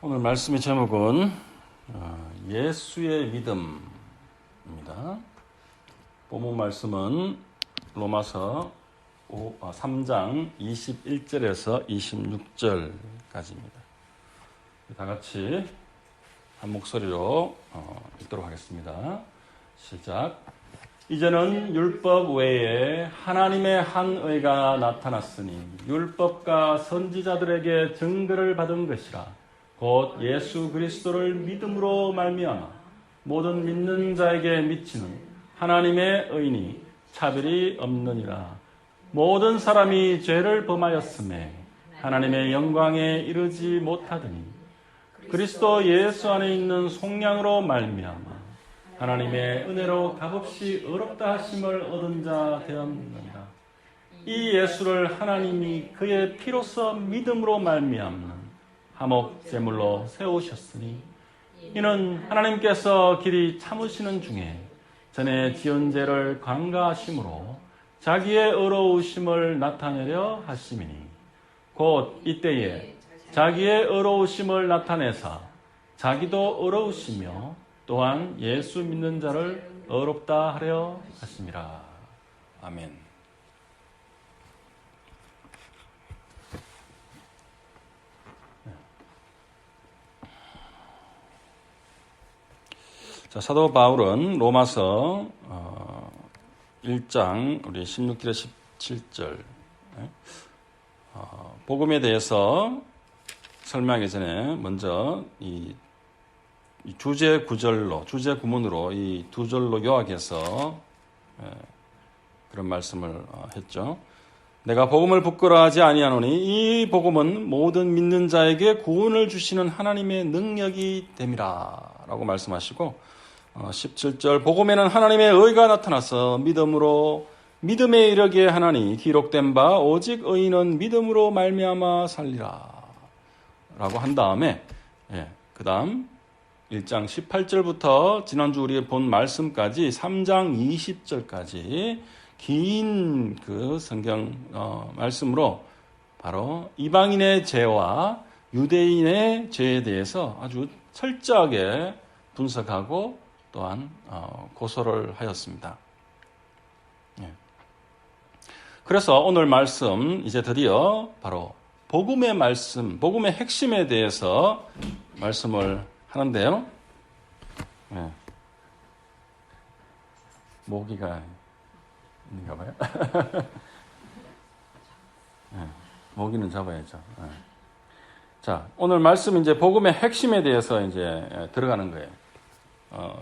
오늘 말씀의 제목은 예수의 믿음입니다. 본문 말씀은 로마서 3장 21절에서 26절까지입니다. 다 같이 한 목소리로 읽도록 하겠습니다. 시작. 이제는 율법 외에 하나님의 한 의가 나타났으니 율법과 선지자들에게 증거를 받은 것이라. 곧 예수 그리스도를 믿음으로 말미암아 모든 믿는 자에게 미치는 하나님의 의니 차별이 없느니라. 모든 사람이 죄를 범하였음에 하나님의 영광에 이르지 못하더니 그리스도 예수 안에 있는 속량으로 말미암아 하나님의 은혜로 값없이 의롭다 하심을 얻은 자 되었느니라. 이 예수를 하나님이 그의 피로써 믿음으로 말미암는 화목 제물로 세우셨으니 이는 하나님께서 길이 참으시는 중에 전에 지은 죄를 관가하심으로 자기의 의로우심을 나타내려 하심이니 곧 이때에 자기의 의로우심을 나타내사 자기도 의로우시며 또한 예수 믿는 자를 의롭다 하려 하심이라. 아멘. 자, 사도 바울은 로마서 1장 우리 16절에 17절 복음에 대해서 설명하기 전에 먼저 이 주제 구문으로 이 두 절로 요약해서 그런 말씀을 했죠. 내가 복음을 부끄러워하지 아니하노니 이 복음은 모든 믿는 자에게 구원을 주시는 하나님의 능력이 됨이라 라고 말씀하시고 17절 복음에는 하나님의 의가 나타나서 믿음에 이르게 하나니 기록된 바 오직 의인은 믿음으로 말미암아 살리라 라고 한 다음에 그 다음 1장 18절부터 지난주 우리가 본 말씀까지 3장 20절까지 긴 그 성경 말씀으로 바로 이방인의 죄와 유대인의 죄에 대해서 아주 철저하게 분석하고 또한 고소를 하였습니다. 그래서 오늘 말씀 이제 드디어 바로 복음의 말씀, 복음의 핵심에 대해서 말씀을 하는데요. 모기가 있는가 봐요. 모기는 잡아야죠. 자, 오늘 말씀 이제 복음의 핵심에 대해서 이제 들어가는 거예요.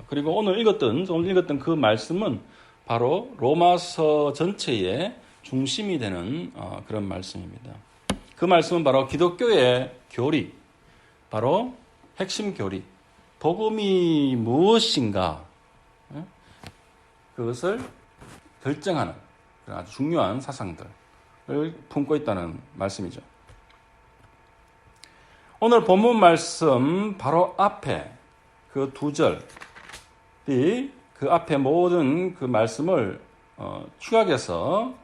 그리고 오늘 읽었던 그 말씀은 바로 로마서 전체의 중심이 되는 그런 말씀입니다. 그 말씀은 바로 기독교의 교리, 바로 핵심 교리, 복음이 무엇인가, 그것을 결정하는 그런 아주 중요한 사상들을 품고 있다는 말씀이죠. 오늘 본문 말씀 바로 앞에 그 두 절이 그 앞에 모든 그 말씀을 축약해서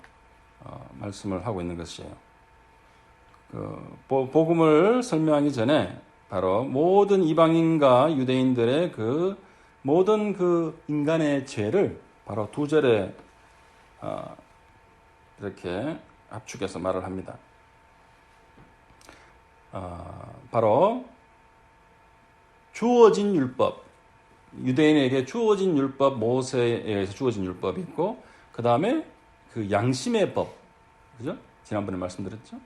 말씀을 하고 있는 것이에요. 그 복음을 설명하기 전에 바로 모든 이방인과 유대인들의 그 모든 그 인간의 죄를 바로 두 절에 이렇게 압축해서 말을 합니다. 바로 주어진 율법, 유대인에게 주어진 율법, 모세에 의해서 주어진 율법이 있고, 그 다음에 그 양심의 법, 그죠? 지난번에 말씀드렸죠?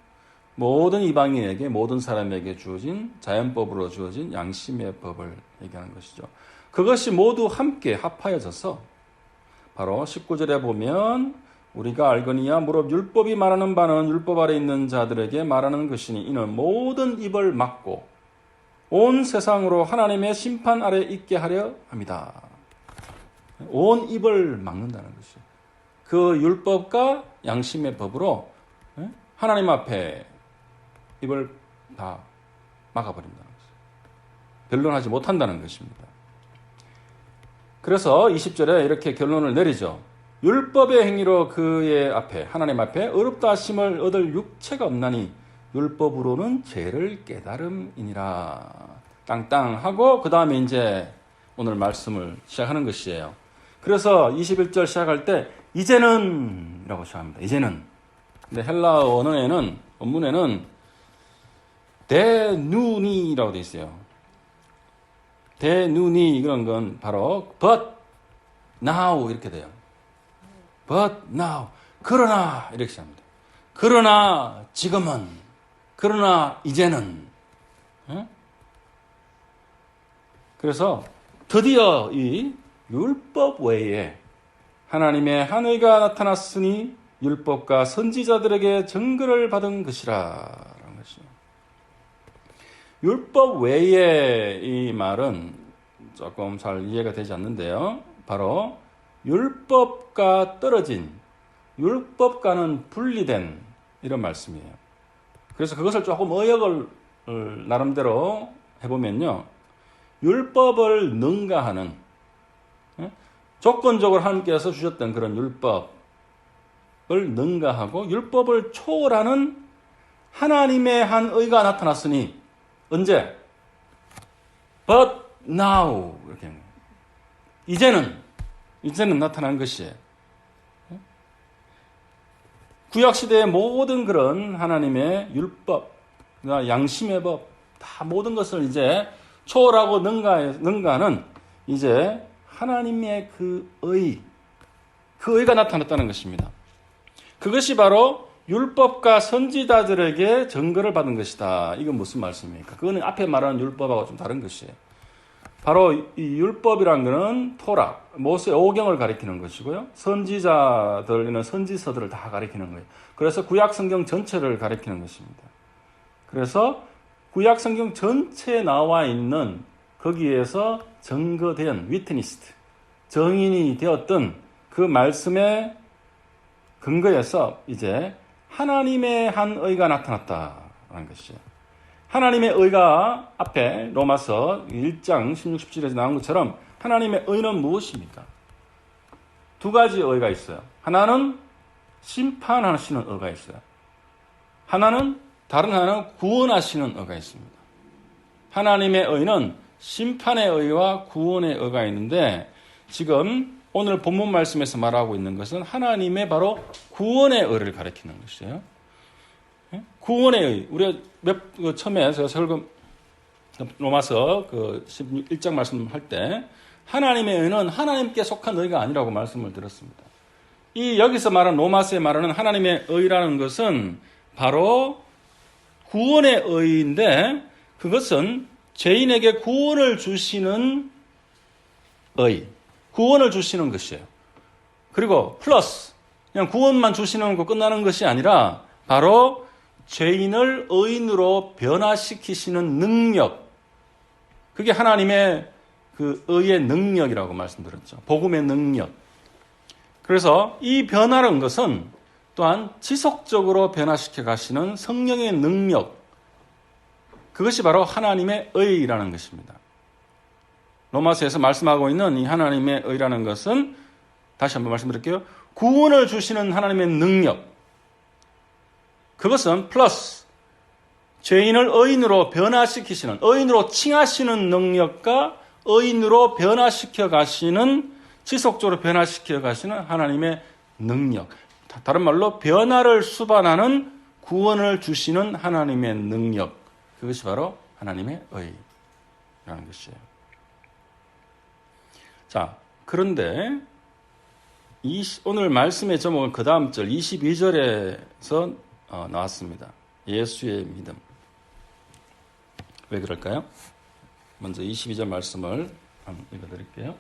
모든 이방인에게, 모든 사람에게 주어진 자연법으로 주어진 양심의 법을 얘기하는 것이죠. 그것이 모두 함께 합하여져서 바로 19절에 보면 우리가 알거니와 무릇 율법이 말하는 바는 율법 아래 있는 자들에게 말하는 것이니 이는 모든 입을 막고 온 세상으로 하나님의 심판 아래 있게 하려 합니다. 온 입을 막는다는 것이에요. 그 율법과 양심의 법으로 하나님 앞에 입을 다 막아버린다는 것이에요. 변론하지 못한다는 것입니다. 그래서 20절에 이렇게 결론을 내리죠. 율법의 행위로 그의 앞에 하나님 앞에 의롭다 하심을 얻을 육체가 없나니 율법으로는 죄를 깨달음이니라. 땅땅 하고 그 다음에 이제 오늘 말씀을 시작하는 것이에요. 그래서 21절 시작할 때 이제는 이라고 시작합니다. 이제는. 근데 헬라 원문에는 데누니라고 되어 있어요. 데누니 그런 건 바로 but now 이렇게 돼요. but now 그러나 이렇게 시작합니다. 그러나 지금은 그러나 이제는 그래서 드디어 이 율법 외에 하나님의 한 의가 나타났으니 율법과 선지자들에게 증거를 받은 것이라 라는 것이요. 율법 외에 이 말은 조금 잘 이해가 되지 않는데요. 바로 율법과 떨어진, 율법과는 분리된 이런 말씀이에요. 그래서 그것을 조금 의역을 나름대로 해보면요. 율법을 능가하는, 조건적으로 하나님께서 주셨던 그런 율법을 능가하고 율법을 초월하는 하나님의 한 의가 나타났으니 언제? But now 이렇게 이제는 나타난 것이에요. 구약시대의 모든 그런 하나님의 율법, 양심의 법, 다 모든 것을 이제 초월하고 능가하는 이제 하나님의 그 의가 나타났다는 것입니다. 그것이 바로 율법과 선지자들에게 증거를 받은 것이다. 이건 무슨 말씀입니까? 그거는 앞에 말하는 율법하고 좀 다른 것이에요. 바로 이 율법이라는 것은 토라, 모세 오경을 가리키는 것이고요. 선지자들은 선지서들을 다 가리키는 거예요. 그래서 구약 성경 전체를 가리키는 것입니다. 그래서 구약 성경 전체에 나와 있는 거기에서 증거된 위트니스트, 증인이 되었던 그 말씀의 근거에서 이제 하나님의 한 의가 나타났다는 것이에요. 하나님의 의가 앞에 로마서 1장 16, 17에서 나온 것처럼 하나님의 의는 무엇입니까? 두 가지 의가 있어요. 하나는 심판하시는 의가 있어요. 다른 하나는 구원하시는 의가 있습니다. 하나님의 의는 심판의 의와 구원의 의가 있는데 지금 오늘 본문 말씀에서 말하고 있는 것은 하나님의 바로 구원의 의를 가리키는 것이에요. 구원의 의. 우리가 처음에 제가 설교 로마서 1장 말씀할 때 하나님의 의는 하나님께 속한 의가 아니라고 말씀을 드렸습니다. 여기서 말하는 로마서에 말하는 하나님의 의라는 것은 바로 구원의 의인데 그것은 죄인에게 구원을 주시는 의, 구원을 주시는 것이에요. 그리고 플러스 그냥 구원만 주시는 거 끝나는 것이 아니라 바로 죄인을 의인으로 변화시키시는 능력, 그게 하나님의 그 의의 능력이라고 말씀드렸죠. 복음의 능력. 그래서 이 변화라는 것은 또한 지속적으로 변화시켜 가시는 성령의 능력, 그것이 바로 하나님의 의라는 것입니다. 로마서에서 말씀하고 있는 이 하나님의 의라는 것은 다시 한번 말씀드릴게요. 구원을 주시는 하나님의 능력, 그것은 플러스 죄인을 의인으로 변화시키시는, 의인으로 칭하시는 능력과 의인으로 변화시켜 가시는, 지속적으로 변화시켜 가시는 하나님의 능력. 다른 말로 변화를 수반하는 구원을 주시는 하나님의 능력. 그것이 바로 하나님의 의라는 것이에요. 자, 그런데 오늘 말씀의 제목은 그 다음 절 22절에서 나왔습니다. 예수의 믿음. 왜 그럴까요? 먼저 22절 말씀을 한번 읽어드릴게요.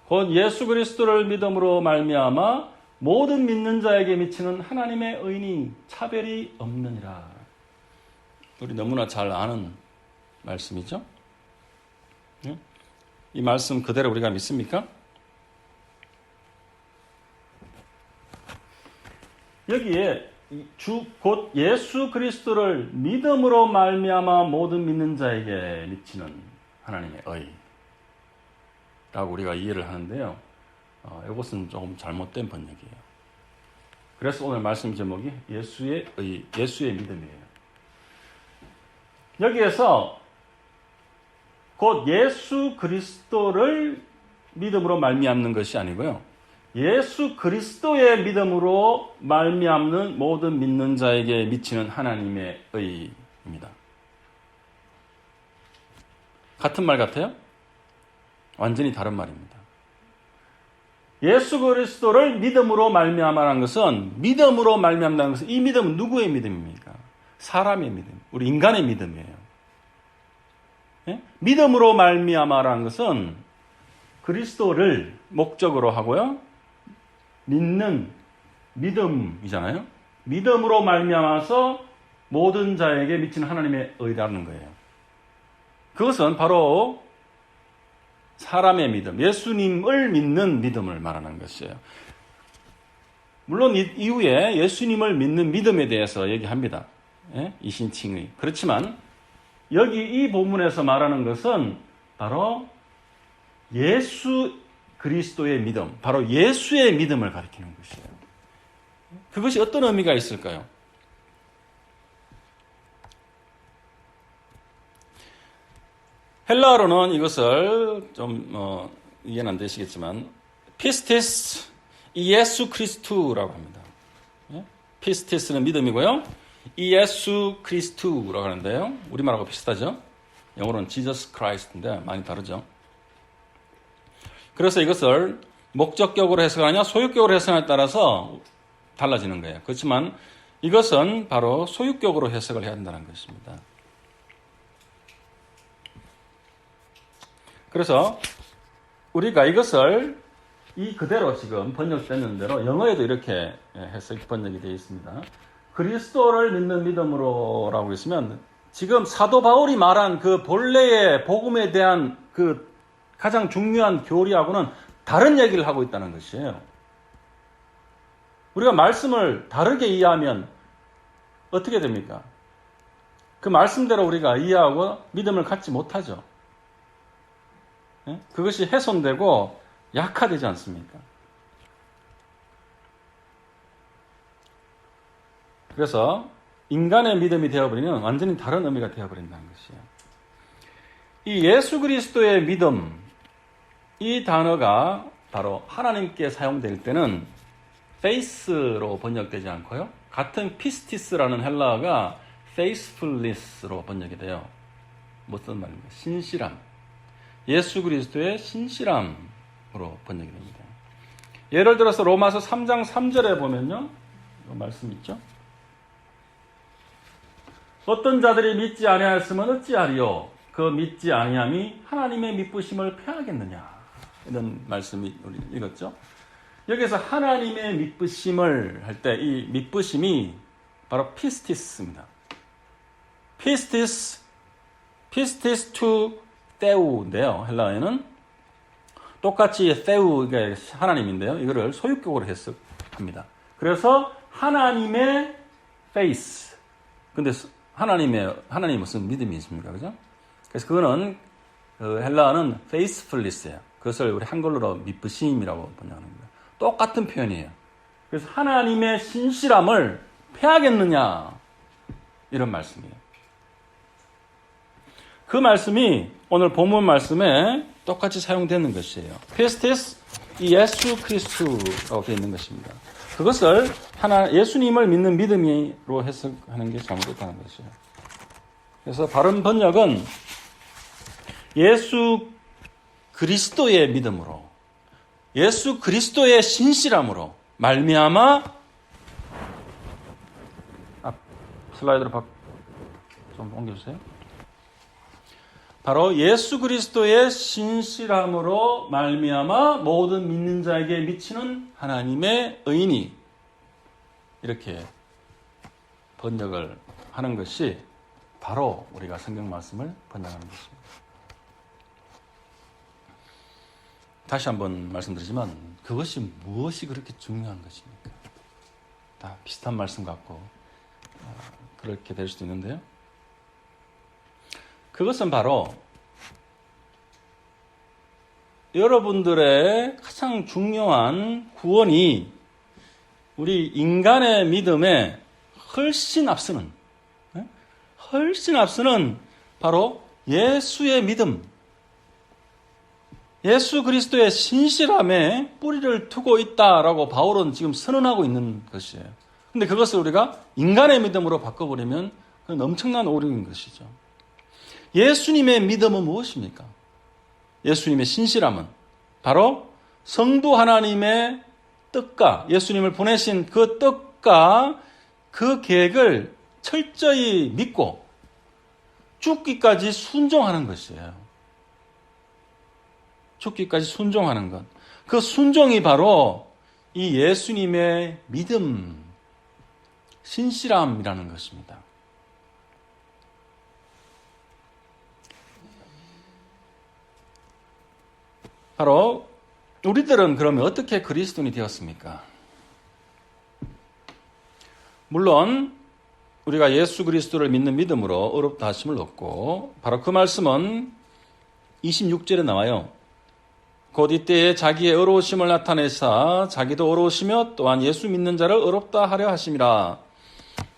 곧 예수 그리스도를 믿음으로 말미암아 모든 믿는 자에게 미치는 하나님의 의인이 차별이 없느니라. 우리 너무나 잘 아는 말씀이죠. 이 말씀 그대로 우리가 믿습니까? 여기에 곧 예수 그리스도를 믿음으로 말미암아 모든 믿는 자에게 미치는 하나님의 의라고 우리가 이해를 하는데요. 이것은 조금 잘못된 번역이에요. 그래서 오늘 말씀 제목이 예수의 의, 예수의 믿음이에요. 여기에서 곧 예수 그리스도를 믿음으로 말미암는 것이 아니고요. 예수 그리스도의 믿음으로 말미암는 모든 믿는 자에게 미치는 하나님의 의입니다. 같은 말 같아요? 완전히 다른 말입니다. 예수 그리스도를 믿음으로 말미암아라는 것은 믿음으로 말미암다는 것은 이 믿음은 누구의 믿음입니까? 사람의 믿음, 우리 인간의 믿음이에요. 예? 믿음으로 말미암아라는 것은 그리스도를 목적으로 하고요. 믿는 믿음이잖아요. 믿음으로 말미암아서 모든 자에게 미치는 하나님의 의라는 거예요. 그것은 바로 사람의 믿음, 예수님을 믿는 믿음을 말하는 것이에요. 물론 이후에 예수님을 믿는 믿음에 대해서 얘기합니다. 예? 이신칭의. 그렇지만 여기 이 본문에서 말하는 것은 바로 예수 그리스도의 믿음, 바로 예수의 믿음을 가리키는 것이에요. 그것이 어떤 의미가 있을까요? 헬라어로는 이것을 좀 이해는 안 되시겠지만 피스티스 예수 그리스도라고 합니다. 예? 피스티스는 믿음이고요. 예수 그리스도라고 하는데요. 우리말하고 비슷하죠. 영어로는 Jesus Christ인데 많이 다르죠. 그래서 이것을 목적격으로 해석하느냐 소유격으로 해석하느냐에 따라서 달라지는 거예요. 그렇지만 이것은 바로 소유격으로 해석을 해야 한다는 것입니다. 그래서 우리가 이것을 이 그대로 지금 번역되는 대로 영어에도 이렇게 해석 번역이 되어 있습니다. 그리스도를 믿는 믿음으로라고 있으면 지금 사도 바울이 말한 그 본래의 복음에 대한 그 가장 중요한 교리하고는 다른 얘기를 하고 있다는 것이에요. 우리가 말씀을 다르게 이해하면 어떻게 됩니까? 그 말씀대로 우리가 이해하고 믿음을 갖지 못하죠. 그것이 훼손되고 약화되지 않습니까? 그래서 인간의 믿음이 되어버리면 완전히 다른 의미가 되어버린다는 것이에요. 이 예수 그리스도의 믿음, 이 단어가 바로 하나님께 사용될 때는 faith로 번역되지 않고요. 같은 피스티스라는 헬라어가 faithfulness로 번역이 돼요. 무슨 말입니까? 신실함. 예수 그리스도의 신실함으로 번역이 됩니다. 예를 들어서 로마서 3장 3절에 보면요. 이 말씀 있죠? 어떤 자들이 믿지 아니하였으면 어찌하리요? 그 믿지 아니함이 하나님의 미쁘심을 패하겠느냐? 이런 말씀이 우리 읽었죠? 여기서 하나님의 미쁘심을 할 때 이 미쁘심이 바로 피스티스입니다. 피스티스 투 테우인데요. 헬라어에는 똑같이 테우가 하나님인데요. 이거를 소유격으로 해석합니다. 그래서 하나님의 페이스. 근데 하나님이 무슨 믿음이 있습니까? 그죠? 그래서 그거는 헬라어는 faithfulness예요. 그것을 우리 한글로 미쁘심이라고 번역합니다. 똑같은 표현이에요. 그래서 하나님의 신실함을 패하겠느냐 이런 말씀이에요. 그 말씀이 오늘 본문 말씀에 똑같이 사용되는 것이에요. 피스티스 예수 그리스도라고 되어 있는 것입니다. 그것을 예수님을 믿는 믿음으로 해석하는 게 잘못됐다는 것이에요. 그래서 바른 번역은 예수 그리스도의 믿음으로, 예수 그리스도의 신실함으로 말미암아 슬라이드로 좀 옮겨주세요. 바로 예수 그리스도의 신실함으로 말미암아 모든 믿는 자에게 미치는 하나님의 의인이 이렇게 번역을 하는 것이 바로 우리가 성경 말씀을 번역하는 것입니다. 다시 한번 말씀드리지만 그것이 무엇이 그렇게 중요한 것입니까? 다 비슷한 말씀 같고 그렇게 될 수도 있는데요. 그것은 바로 여러분들의 가장 중요한 구원이 우리 인간의 믿음에 훨씬 앞서는 바로 예수의 믿음, 예수 그리스도의 신실함에 뿌리를 두고 있다라고 바울은 지금 선언하고 있는 것이에요. 근데 그것을 우리가 인간의 믿음으로 바꿔버리면 그건 엄청난 오류인 것이죠. 예수님의 믿음은 무엇입니까? 예수님의 신실함은 바로 성부 하나님의 뜻과 예수님을 보내신 그 뜻과 그 계획을 철저히 믿고 죽기까지 순종하는 것이에요. 죽기까지 순종하는 것. 그 순종이 바로 이 예수님의 믿음, 신실함이라는 것입니다. 바로 우리들은 그러면 어떻게 그리스도인이 되었습니까? 물론 우리가 예수 그리스도를 믿는 믿음으로 어렵다 하심을 얻고 바로 그 말씀은 26절에 나와요. 곧 이때에 자기의 의로우심을 나타내사 자기도 의로우시며 또한 예수 믿는 자를 의롭다 하려 하심이라.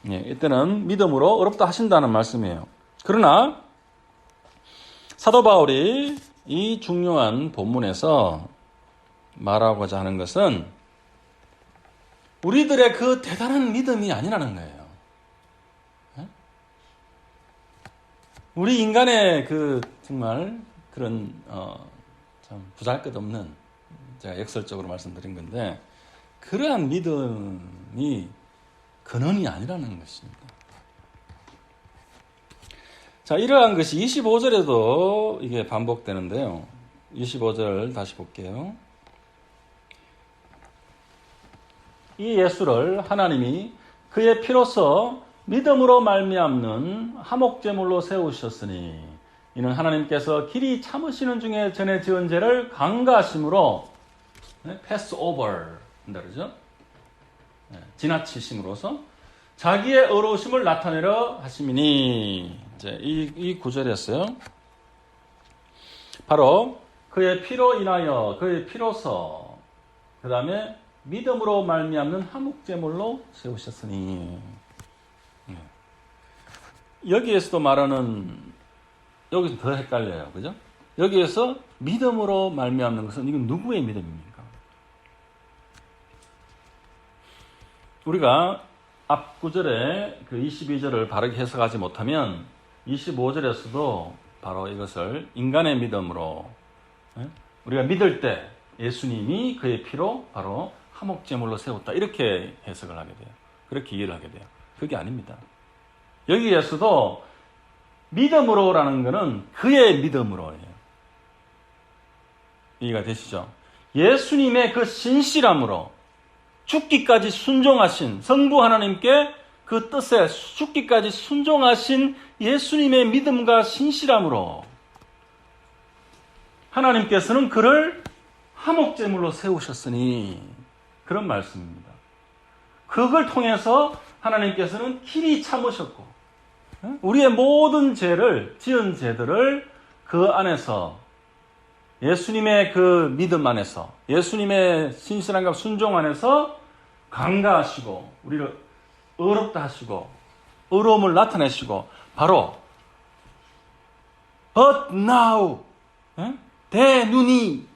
이때는 믿음으로 의롭다 하신다는 말씀이에요. 그러나 사도 바울이 이 중요한 본문에서 말하고자 하는 것은 우리들의 그 대단한 믿음이 아니라는 거예요. 우리 인간의 그 정말 그런 참 보잘것없는, 제가 역설적으로 말씀드린 건데, 그러한 믿음이 근원이 아니라는 것입니다. 자, 이러한 것이 25절에도 이게 반복되는데요. 25절 다시 볼게요. 이 예수를 하나님이 그의 피로써 믿음으로 말미암는 한목제물로 세우셨으니 이는 하나님께서 길이 참으시는 중에 전에 지은 죄를 간과하심으로 패스 오버 그러죠? 지나치심으로써 자기의 의로우심을 나타내려 하심이니. 이제 이 구절이었어요. 바로 그의 피로 인하여 그의 피로서 그 다음에 믿음으로 말미암는 한목제물로 세우셨으니. 여기에서도 말하는, 여기서 더 헷갈려요. 그죠? 여기에서 믿음으로 말미암는 것은 이건 누구의 믿음입니까? 우리가 앞 구절에 그 22절을 바르게 해석하지 못하면 25절에서도 바로 이것을 인간의 믿음으로, 우리가 믿을 때 예수님이 그의 피로 바로 화목제물로 세웠다, 이렇게 해석을 하게 돼요. 그렇게 이해를 하게 돼요. 그게 아닙니다. 여기에서도 믿음으로라는 것은 그의 믿음으로예요. 이해가 되시죠? 예수님의 그 신실함으로 죽기까지 순종하신 성부 하나님께 그 뜻에 죽기까지 순종하신 예수님의 믿음과 신실함으로 하나님께서는 그를 화목제물로 세우셨으니, 그런 말씀입니다. 그걸 통해서 하나님께서는 길이 참으셨고 우리의 모든 죄를, 지은 죄들을 그 안에서, 예수님의 그 믿음 안에서, 예수님의 신실함과 순종 안에서 간과하시고 우리를 의롭다 하시고 의로움을 나타내시고, 바로 But now 대눈이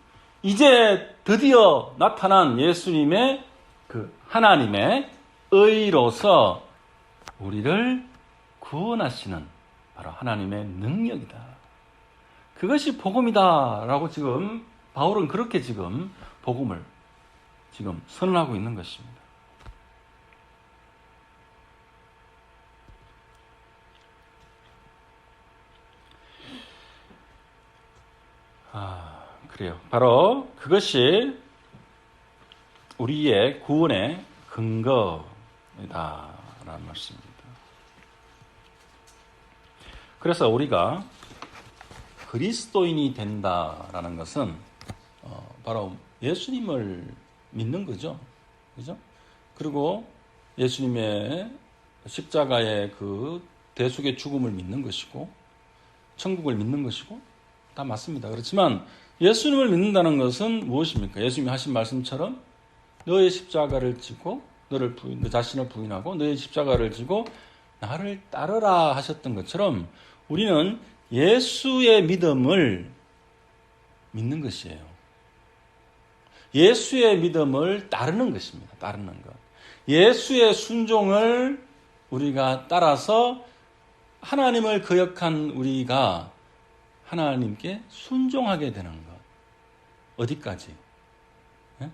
이제 드디어 나타난 예수님의 그 하나님의 의로서 우리를 구원하시는 바로 하나님의 능력이다. 그것이 복음이다라고 지금 바울은 그렇게 지금 복음을 지금 선언하고 있는 것입니다. 그래요. 바로 그것이 우리의 구원의 근거이다라는 말씀입니다. 그래서 우리가 그리스도인이 된다라는 것은 바로 예수님을 믿는 거죠. 그죠? 그리고 예수님의 십자가의 그 대속의 죽음을 믿는 것이고 천국을 믿는 것이고 다 맞습니다. 그렇지만 예수님을 믿는다는 것은 무엇입니까? 예수님이 하신 말씀처럼 너의 십자가를 지고 너 자신을 부인하고 너의 십자가를 지고 나를 따르라 하셨던 것처럼 우리는 예수의 믿음을 믿는 것이에요. 예수의 믿음을 따르는 것입니다. 따르는 것. 예수의 순종을 우리가 따라서 하나님을 거역한 우리가 하나님께 순종하게 되는 것. 어디까지? 예?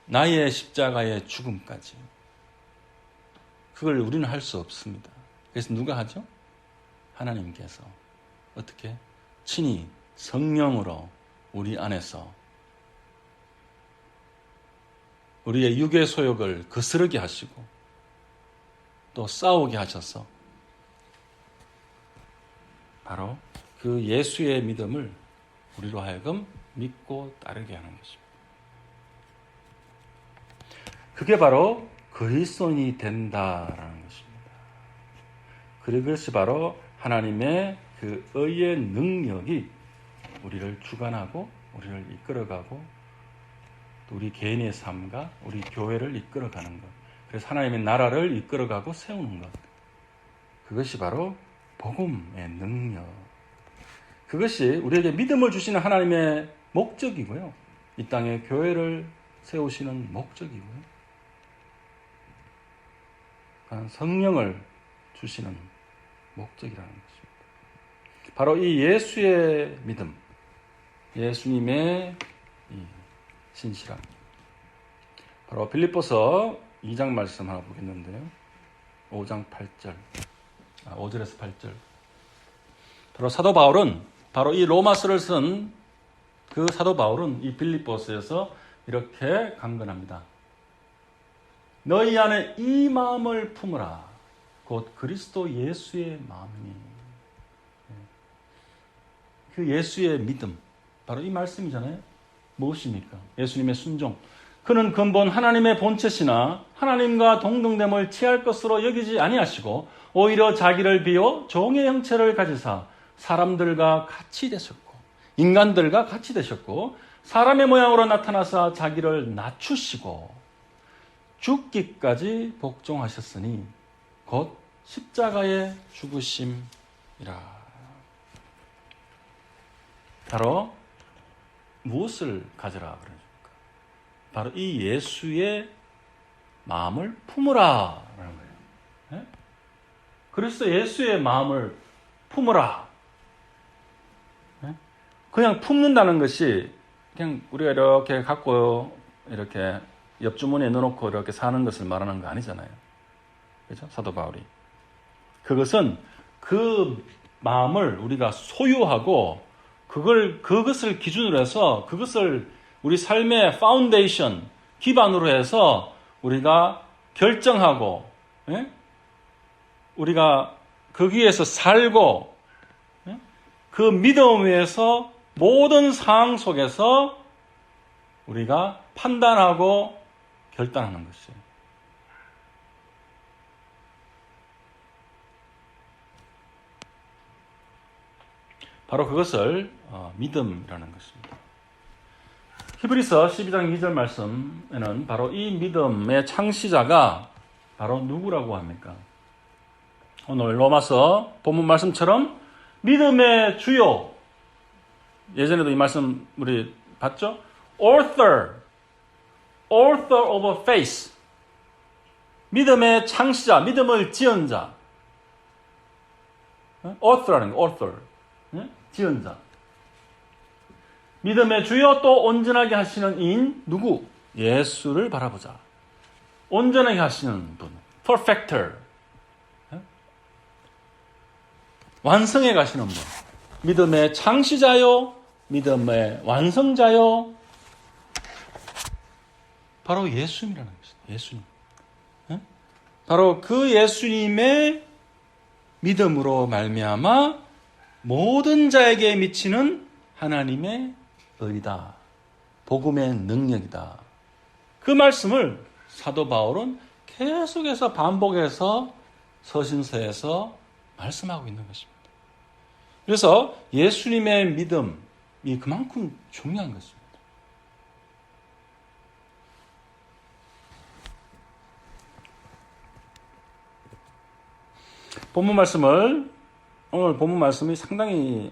나의 십자가의 죽음까지. 그걸 우리는 할 수 없습니다. 그래서 누가 하죠? 하나님께서. 어떻게? 친히 성령으로 우리 안에서 우리의 육의 소욕을 거스르게 하시고 또 싸우게 하셔서 바로 그 예수의 믿음을 우리로 하여금 믿고 따르게 하는 것입니다. 그게 바로 그리스도인이 된다라는 것입니다. 그것이 바로 하나님의 그 의의 능력이 우리를 주관하고 우리를 이끌어가고 또 우리 개인의 삶과 우리 교회를 이끌어가는 것. 그래서 하나님의 나라를 이끌어가고 세우는 것. 그것이 바로 복음의 능력. 그것이 우리에게 믿음을 주시는 하나님의 목적이고요. 이 땅에 교회를 세우시는 목적이고요. 성령을 주시는 목적이라는 것입니다. 바로 이 예수의 믿음, 예수님의 이 신실함. 바로 빌립보서 2장 말씀 하나 보겠는데요. 5장 8절. 5절에서 8절. 바로 사도 바울은 바로 이 로마서를 쓴 그 사도 바울은 이 빌립보서에서 이렇게 강건합니다. 너희 안에 이 마음을 품으라. 곧 그리스도 예수의 마음이니. 그 예수의 믿음. 바로 이 말씀이잖아요. 무엇입니까? 예수님의 순종. 그는 근본 하나님의 본체시나 하나님과 동등됨을 취할 것으로 여기지 아니하시고 오히려 자기를 비워 종의 형체를 가지사 사람들과 같이 되셨고 인간들과 같이 되셨고 사람의 모양으로 나타나사 자기를 낮추시고 죽기까지 복종하셨으니 곧 십자가의 죽으심이라. 바로 무엇을 가져라 그러니까 바로 이 예수의 마음을 품으라 라는 거예요. 네? 그래서 예수의 마음을 품으라. 네? 그냥 품는다는 것이 그냥 우리가 이렇게 갖고 이렇게 옆주머니에 넣어놓고 이렇게 사는 것을 말하는 거 아니잖아요. 그렇죠? 사도 바울이. 그것은 그 마음을 우리가 소유하고 그것을 기준으로 해서 그것을 우리 삶의 파운데이션, 기반으로 해서 우리가 결정하고, 예? 우리가 거기에서 살고, 예? 그 믿음 위에서 모든 상황 속에서 우리가 판단하고 결단하는 것이에요. 바로 그것을 믿음이라는 것입니다. 히브리서 12장 2절 말씀에는 바로 이 믿음의 창시자가 바로 누구라고 합니까? 오늘 로마서 본문 말씀처럼 믿음의 주요, 예전에도 이 말씀 우리 봤죠? Author of faith. 믿음의 창시자, 믿음을 지은 자. author라는 거, author. 지은 자. 믿음의 주요 또 온전하게 하시는 이인 누구? 예수를 바라보자. 온전하게 하시는 분. perfecter. 완성해 가시는 분. 믿음의 창시자요, 믿음의 완성자요. 바로 예수님이라는 것입니다. 예수님. 바로 그 예수님의 믿음으로 말미암아 모든 자에게 미치는 하나님의 의다. 복음의 능력이다. 그 말씀을 사도 바울은 계속해서 반복해서 서신서에서 말씀하고 있는 것입니다. 그래서 예수님의 믿음이 그만큼 중요한 것입니다. 오늘 본문 말씀이 상당히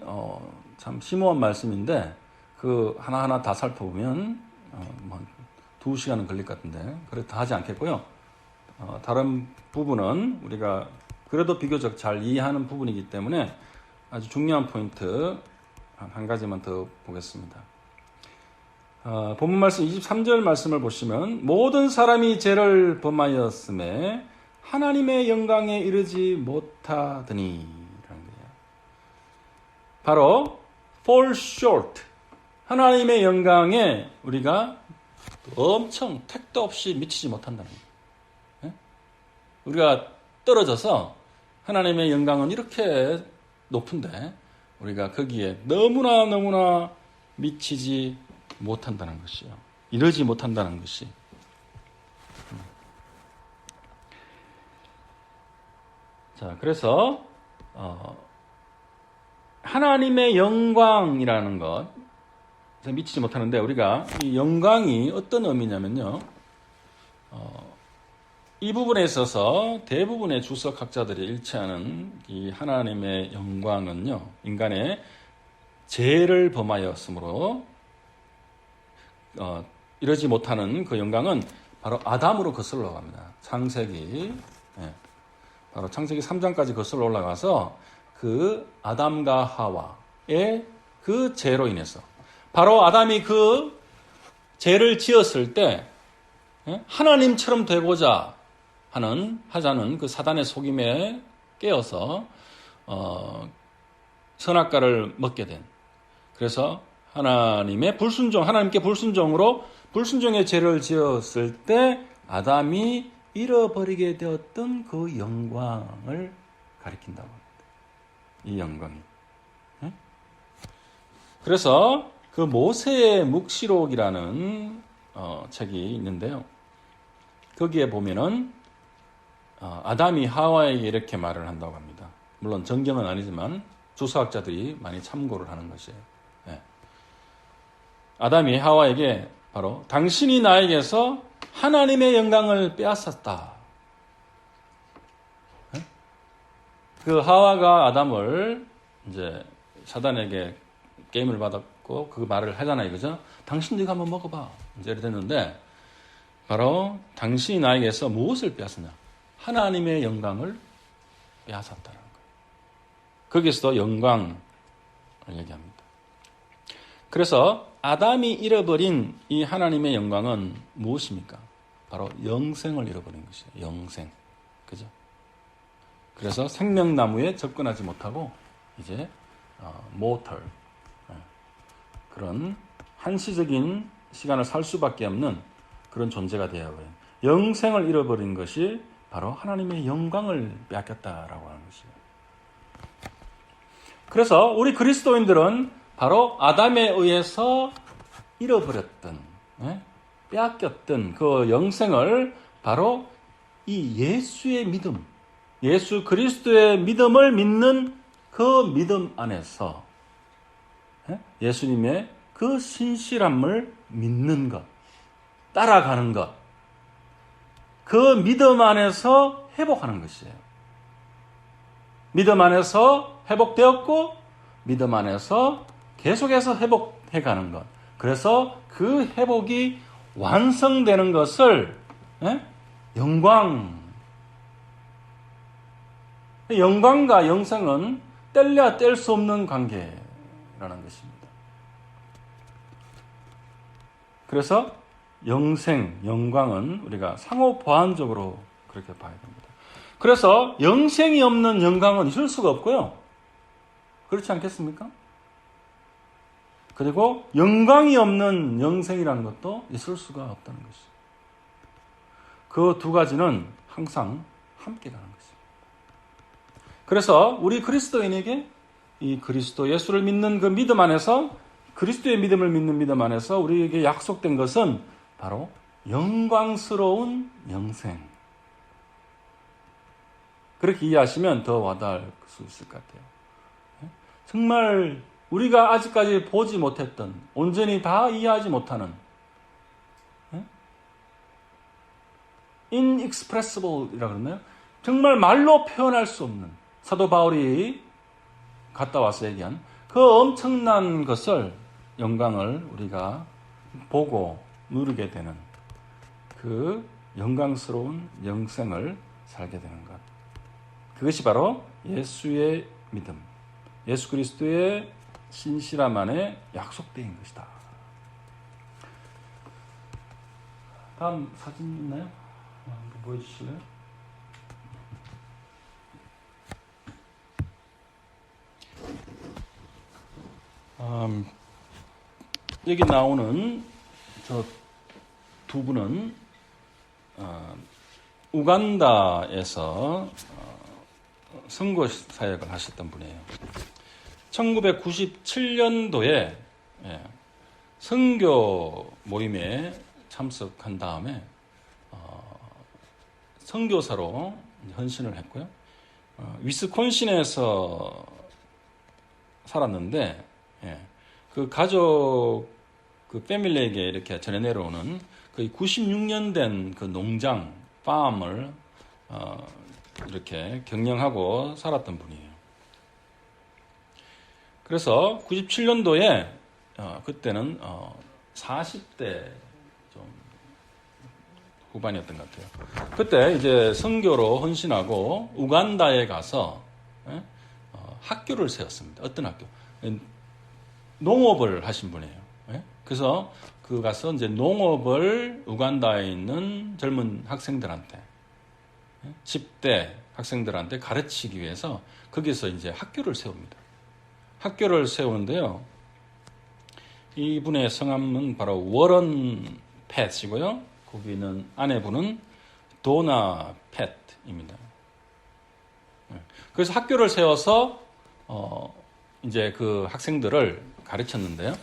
참 심오한 말씀인데 그 하나하나 다 살펴보면 뭐 2시간은 걸릴 것 같은데 그래 다 하지 않겠고요. 다른 부분은 우리가 그래도 비교적 잘 이해하는 부분이기 때문에 아주 중요한 포인트 한 가지만 더 보겠습니다. 본문 말씀 23절 말씀을 보시면 모든 사람이 죄를 범하였음에 하나님의 영광에 이르지 못하더니 라는 거예요. 바로 fall short, 하나님의 영광에 우리가 엄청 택도 없이 미치지 못한다는 거예요. 우리가 떨어져서 하나님의 영광은 이렇게 높은데 우리가 거기에 너무나 미치지 못한다는 것이요. 이러지 못한다는 것이. 자, 그래서 하나님의 영광이라는 것 미치지 못하는데 우리가 이 영광이 어떤 의미냐면요. 이 부분에 있어서 대부분의 주석학자들이 일치하는 이 하나님의 영광은요. 인간의 죄를 범하였으므로 이러지 못하는 그 영광은 바로 아담으로 거슬러 갑니다. 창세기 바로 창세기 3장까지 거슬러 올라가서 그 아담과 하와의 그 죄로 인해서 바로 아담이 그 죄를 지었을 때 하나님처럼 되고자 하자는 그 사단의 속임에 깨어서 선악과를 먹게 된 그래서 하나님의 하나님께 불순종의 죄를 지었을 때 아담이 잃어버리게 되었던 그 영광을 가리킨다고 합니다. 이 영광이. 그래서 그 모세의 묵시록이라는 책이 있는데요. 거기에 보면은 아담이 하와에게 이렇게 말을 한다고 합니다. 물론 정경은 아니지만 주석학자들이 많이 참고를 하는 것이에요. 아담이 하와에게 바로 당신이 나에게서 하나님의 영광을 빼앗았다. 그 하와가 아담을 이제 사단에게 게임을 받았고 그 말을 하잖아요, 그죠? 당신 네가 한번 먹어봐. 이제 이렇게 됐는데 바로 당신이 나에게서 무엇을 빼앗았냐? 하나님의 영광을 빼앗았다는 거예요. 거기서도 영광을 얘기합니다. 그래서 아담이 잃어버린 이 하나님의 영광은 무엇입니까? 바로 영생을 잃어버린 것이에요. 영생. 그죠? 그래서 생명나무에 접근하지 못하고 이제 모털 그런 한시적인 시간을 살 수밖에 없는 그런 존재가 되어버린 영생을 잃어버린 것이 바로 하나님의 영광을 빼앗겼다라고 하는 것이에요. 그래서 우리 그리스도인들은 바로 아담에 의해서 잃어버렸던, 빼앗겼던 그 영생을 바로 이 예수의 믿음, 예수 그리스도의 믿음을 믿는 그 믿음 안에서 예수님의 그 신실함을 믿는 것, 따라가는 것, 그 믿음 안에서 회복하는 것이에요. 믿음 안에서 회복되었고 믿음 안에서 계속해서 회복해가는 것. 그래서 그 회복이 완성되는 것을 영광과 영생은 뗄래야 뗄 수 없는 관계라는 것입니다. 그래서 영생, 영광은 우리가 상호 보완적으로 그렇게 봐야 됩니다. 그래서 영생이 없는 영광은 있을 수가 없고요. 그렇지 않겠습니까? 그리고 영광이 없는 영생이라는 것도 있을 수가 없다는 것이죠. 그 두 가지는 항상 함께 가는 것입니다. 그래서 우리 그리스도인에게 이 그리스도 예수를 믿는 그 믿음 안에서 그리스도의 믿음을 믿는 믿음 안에서 우리에게 약속된 것은 바로 영광스러운 영생. 그렇게 이해하시면 더 와닿을 수 있을 것 같아요. 정말 우리가 아직까지 보지 못했던, 온전히 다 이해하지 못하는 inexpressible이라고 그러나요? 정말 말로 표현할 수 없는 사도 바울이 갔다 와서 얘기한 그 엄청난 것을, 영광을 우리가 보고 누리게 되는 그 영광스러운 영생을 살게 되는 것. 그것이 바로 예수의 믿음, 예수 그리스도의 신실함 안에 약속된 것이다. 다음 사진 있나요? 한번 보여주실래요? 여기 나오는 저 두 분은 우간다에서 선교 사역을 하셨던 분이에요. 1997년도에 선교 모임에 참석한 다음에 선교사로 헌신을 했고요. 위스콘신에서 살았는데 그 가족 그 패밀리에게 이렇게 전해 내려오는 거의 96년 된 그 농장 팜을 이렇게 경영하고 살았던 분이에요. 그래서 97년도에 그때는 40대 좀 후반이었던 것 같아요. 그때 이제 선교로 헌신하고 우간다에 가서 학교를 세웠습니다. 어떤 학교? 농업을 하신 분이에요. 그래서 그 가서 이제 농업을 우간다에 있는 젊은 학생들한테 10대 학생들한테 가르치기 위해서 거기서 이제 학교를 세웁니다. 학교를 세우는데요. 이분의 성함은 바로 워런 팻이고요. 거기는 아내분은 도나 팻입니다. 그래서 학교를 세워서 이제 그 학생들을 가르쳤는데요.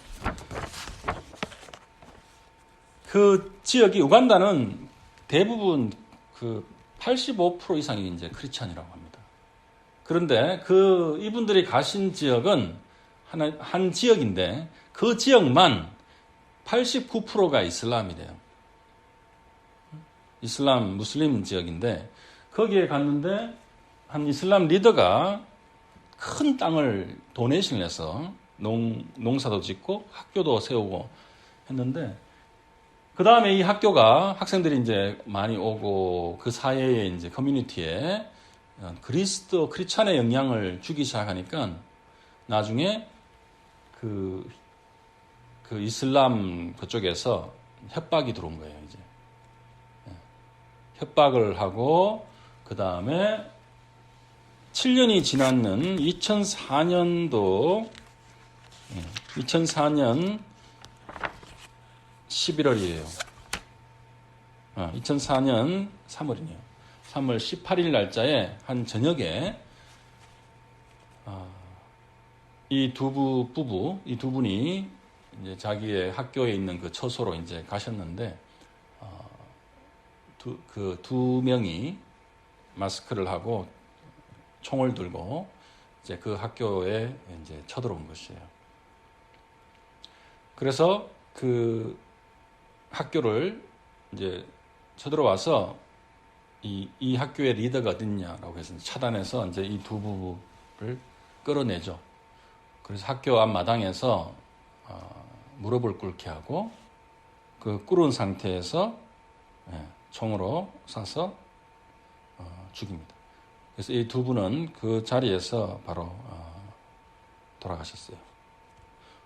그 지역이 우간다는 대부분 그 85% 이상이 이제 크리스찬이라고 합니다. 그런데 그 이분들이 가신 지역은 한 지역인데 그 지역만 89%가 이슬람이래요. 이슬람 무슬림 지역인데 거기에 갔는데 한 이슬람 리더가 큰 땅을 도네이션을 해서 농사도 짓고 학교도 세우고 했는데 그 다음에 이 학교가 학생들이 이제 많이 오고 그 사회에 이제 커뮤니티에 크리스찬의 영향을 주기 시작하니까 나중에 그 이슬람 그쪽에서 협박이 들어온 거예요, 이제. 협박을 하고 그 다음에 7년이 지났는 2004년 11월이에요. 2004년 3월이네요. 3월 18일 날짜에 한 저녁에 이 두 분이 이제 자기의 학교에 있는 그 처소로 이제 가셨는데 그 두 명이 마스크를 하고 총을 들고 이제 그 학교에 이제 쳐들어온 것이에요. 그래서 그 학교를 이제 쳐들어와서 이 학교의 리더가 어딨냐라고 해서 차단해서 이제 이 두 부부를 끌어내죠. 그래서 학교 앞 마당에서 무릎을 꿇게 하고 그 꿇은 상태에서 총으로 쏴서 죽입니다. 그래서 이 두 분은 그 자리에서 바로 돌아가셨어요.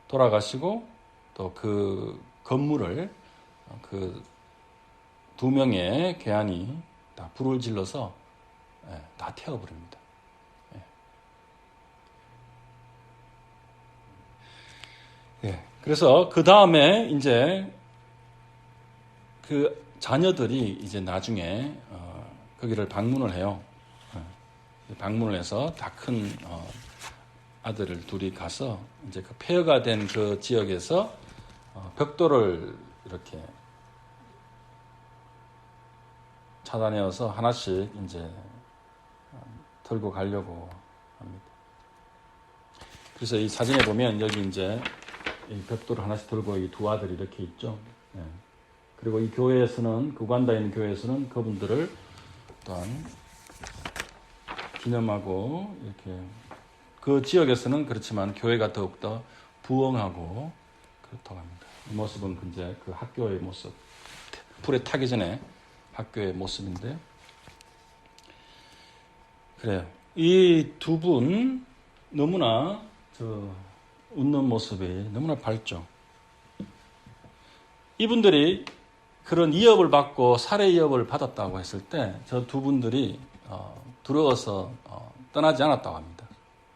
돌아가시고 또 그 건물을 그 두 명의 괴한이 다 불을 질러서 다 태워버립니다. 그래서 그 다음에 이제 그 자녀들이 이제 나중에 거기를 방문을 해요. 방문을 해서 다 큰 아들을 둘이 가서 이제 그 폐허가 된 그 지역에서 벽돌을 이렇게 차단해서 하나씩 이제 들고 가려고 합니다. 그래서 이 사진에 보면 여기 이제 이 벽돌을 하나씩 들고 이 두 아들이 이렇게 있죠. 그리고 이 교회에서는, 그 우간다에 있는 교회에서는 그분들을 또한 기념하고 이렇게 그 지역에서는 그렇지만 교회가 더욱더 부흥하고 그렇다고 합니다. 이 모습은 이제 그 학교의 모습, 불에 타기 전에 학교의 모습인데, 그래요. 이 두 분 너무나 웃는 모습이 너무나 밝죠. 이분들이 그런 위협을 받고 살해 위협을 받았다고 했을 때 저 두 분들이 두려워서 떠나지 않았다고 합니다.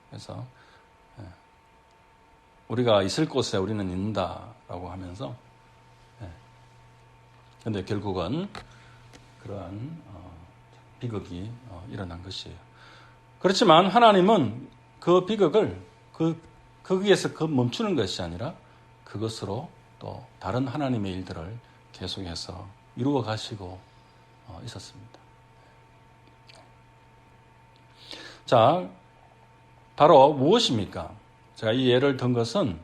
그래서 우리가 있을 곳에 우리는 있는다라고 하면서, 그런데 결국은 그러한 비극이 일어난 것이에요. 그렇지만 하나님은 그 비극을 거기에서 멈추는 것이 아니라 그것으로 또 다른 하나님의 일들을 계속해서 이루어 가시고 있었습니다. 자, 바로 무엇입니까? 제가 이 예를 든 것은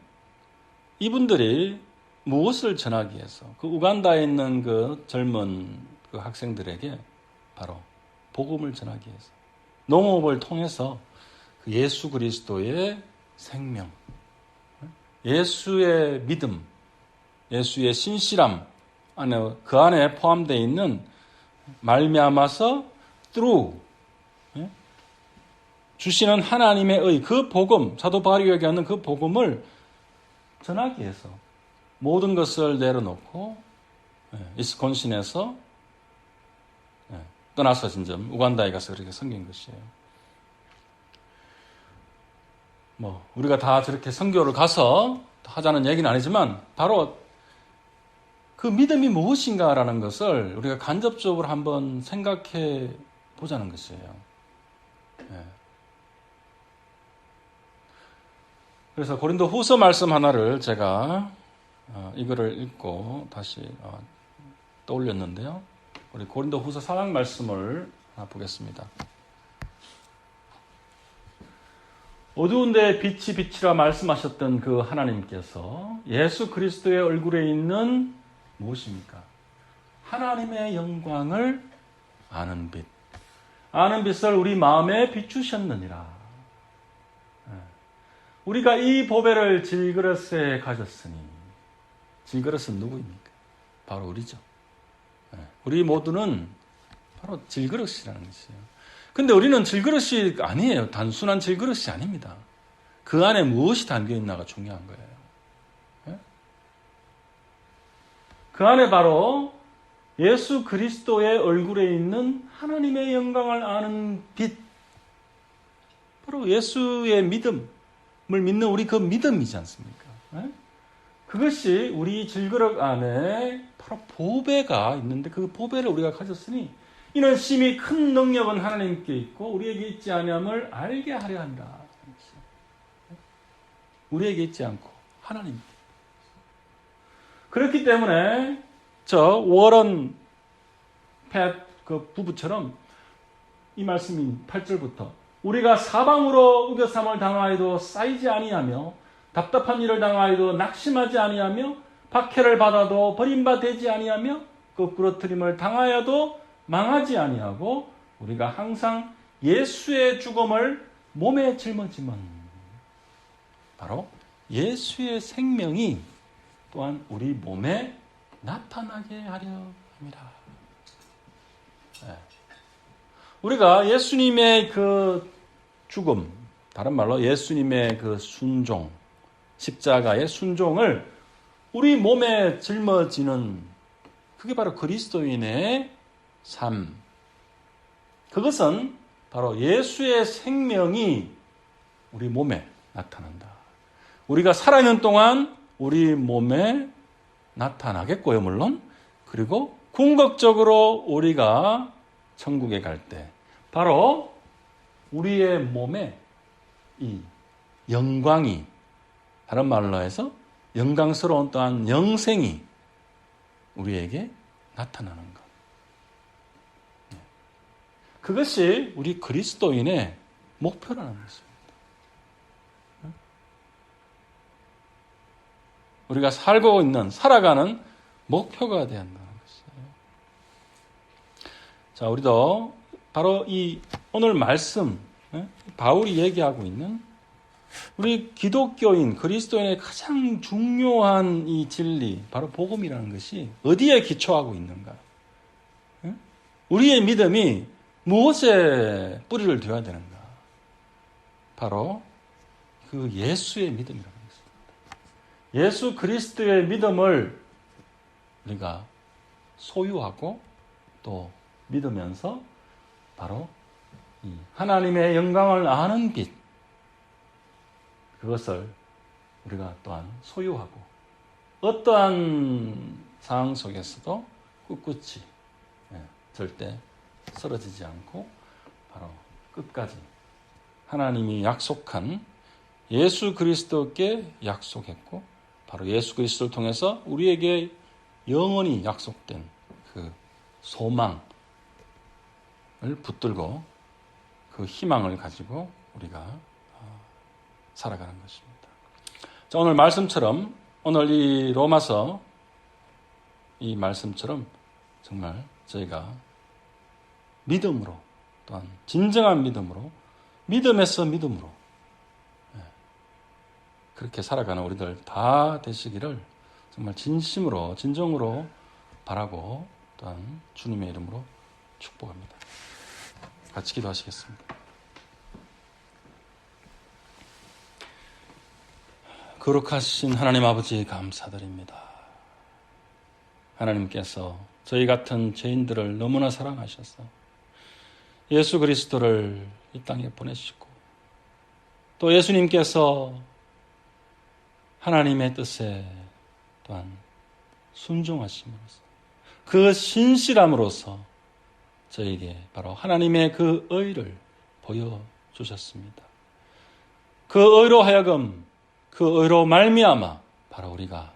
이분들이 무엇을 전하기 위해서, 그 우간다에 있는 그 젊은 그 학생들에게 바로 복음을 전하기 위해서, 농업을 통해서 그 예수 그리스도의 생명, 예수의 믿음, 예수의 신실함 안에, 그 안에 포함되어 있는 말미암아서 through 주시는 하나님의 의, 그 복음, 사도 바울이 얘기하는 그 복음을 전하기 위해서 모든 것을 내려놓고 이스콘신에서 떠나서 진짜 우간다에 가서 그렇게 섬긴 것이에요. 우리가 다 저렇게 선교를 가서 하자는 얘기는 아니지만 바로 그 믿음이 무엇인가라는 것을 우리가 간접적으로 한번 생각해 보자는 것이에요. 그래서 고린도 후서 말씀 하나를 제가 이거를 읽고 다시 떠올렸는데요. 우리 고린도 후서 4장 말씀을 보겠습니다. 어두운데 빛이 빛이라 말씀하셨던 그 하나님께서 예수 그리스도의 얼굴에 있는 무엇입니까? 하나님의 영광을 아는 빛. 아는 빛을 우리 마음에 비추셨느니라. 우리가 이 보배를 질그릇에 가졌으니, 질그릇은 누구입니까? 바로 우리죠. 우리 모두는 바로 질그릇이라는 것이에요. 근데 우리는 질그릇이 아니에요. 단순한 질그릇이 아닙니다. 그 안에 무엇이 담겨있나가 중요한 거예요. 그 안에 바로 예수 그리스도의 얼굴에 있는 하나님의 영광을 아는 빛, 바로 예수의 믿음을 믿는 우리 그 믿음이지 않습니까? 그것이 우리 질그릇 안에 바로 보배가 있는데, 그 보배를 우리가 가졌으니 이는 심히 큰 능력은 하나님께 있고 우리에게 있지 아니함을 알게 하려 한다. 우리에게 있지 않고 하나님께. 그렇기 때문에 저 워런 팻 그 부부처럼 이 말씀인 8절부터 우리가 사방으로 우겨삼을 당하여도 쌓이지 아니하며 답답한 일을 당하여도 낙심하지 아니하며 박해를 받아도 버림받지 아니하며 거꾸러뜨림을 당하여도 망하지 아니하고 우리가 항상 예수의 죽음을 몸에 짊어지면 바로 예수의 생명이 또한 우리 몸에 나타나게 하려 합니다. 우리가 예수님의 그 죽음, 다른 말로 예수님의 그 순종, 십자가의 순종을 우리 몸에 짊어지는, 그게 바로 그리스도인의 삶. 그것은 바로 예수의 생명이 우리 몸에 나타난다. 우리가 살아있는 동안 우리 몸에 나타나겠고요, 물론. 그리고 궁극적으로 우리가 천국에 갈 때 바로 우리의 몸에 이 영광이, 다른 말로 해서 영광스러운 또한 영생이 우리에게 나타나는 것. 그것이 우리 그리스도인의 목표라는 것입니다. 우리가 살고 있는, 살아가는 목표가 되어야 한다는 것이에요. 자, 우리도 바로 이 오늘 말씀, 바울이 얘기하고 있는 우리 기독교인, 그리스도인의 가장 중요한 이 진리, 바로 복음이라는 것이 어디에 기초하고 있는가? 우리의 믿음이 무엇에 뿌리를 둬야 되는가? 바로 그 예수의 믿음이라는 것입니다. 예수 그리스도의 믿음을 우리가 소유하고 또 믿으면서 바로 이 하나님의 영광을 아는 빛, 그것을 우리가 또한 소유하고 어떠한 상황 속에서도 꿋꿋이 절대 쓰러지지 않고 바로 끝까지 하나님이 약속한 예수 그리스도께 약속했고 바로 예수 그리스도를 통해서 우리에게 영원히 약속된 그 소망을 붙들고 그 희망을 가지고 우리가 살아가는 것입니다. 자, 오늘 말씀처럼 오늘 이 로마서 이 말씀처럼 정말 저희가 믿음으로 또한 진정한 믿음으로 믿음에서 믿음으로 그렇게 살아가는 우리들 다 되시기를 정말 진심으로 진정으로 바라고 또한 주님의 이름으로 축복합니다. 같이 기도하시겠습니다. 거룩하신 하나님 아버지 감사드립니다. 하나님께서 저희 같은 죄인들을 너무나 사랑하셔서 예수 그리스도를 이 땅에 보내시고 또 예수님께서 하나님의 뜻에 또한 순종하심으로써 그 신실함으로써 저에게 바로 하나님의 그 의를 보여주셨습니다. 그 의로 하여금 그 의로 말미암아 바로 우리가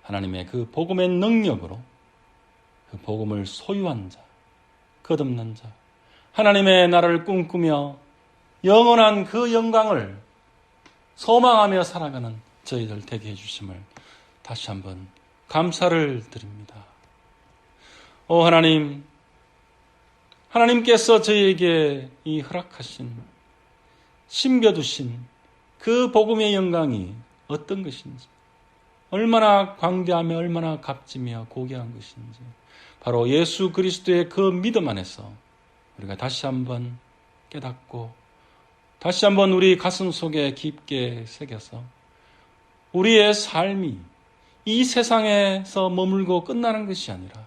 하나님의 그 복음의 능력으로 그 복음을 소유한 자, 거듭난 자, 하나님의 나라를 꿈꾸며 영원한 그 영광을 소망하며 살아가는 저희들 되게 해주심을 다시 한번 감사를 드립니다. 오 하나님, 하나님께서 저희에게 이 허락하신 심겨두신 그 복음의 영광이 어떤 것인지, 얼마나 광대하며 얼마나 값지며 고귀한 것인지 바로 예수 그리스도의 그 믿음 안에서 우리가 다시 한번 깨닫고 다시 한번 우리 가슴 속에 깊게 새겨서 우리의 삶이 이 세상에서 머물고 끝나는 것이 아니라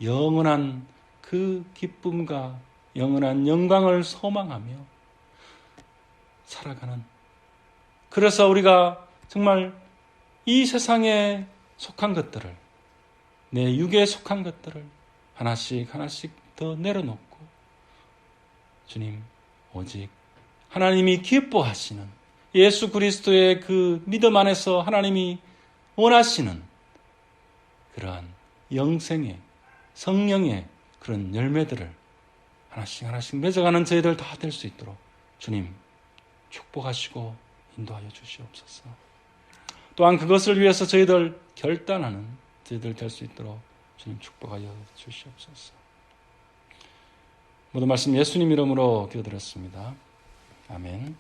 영원한 그 기쁨과 영원한 영광을 소망하며 살아가는, 그래서 우리가 정말 이 세상에 속한 것들을, 내 육에 속한 것들을 하나씩 하나씩 더 내려놓고 주님 오직 하나님이 기뻐하시는 예수 그리스도의 그 믿음 안에서 하나님이 원하시는 그러한 영생의 성령의 그런 열매들을 하나씩 하나씩 맺어가는 저희들 다 될 수 있도록 주님 축복하시고 인도하여 주시옵소서. 또한 그것을 위해서 저희들 결단하는 저희들 될 수 있도록 주님 축복하여 주시옵소서. 모든 말씀 예수님 이름으로 기도드렸습니다. 아멘.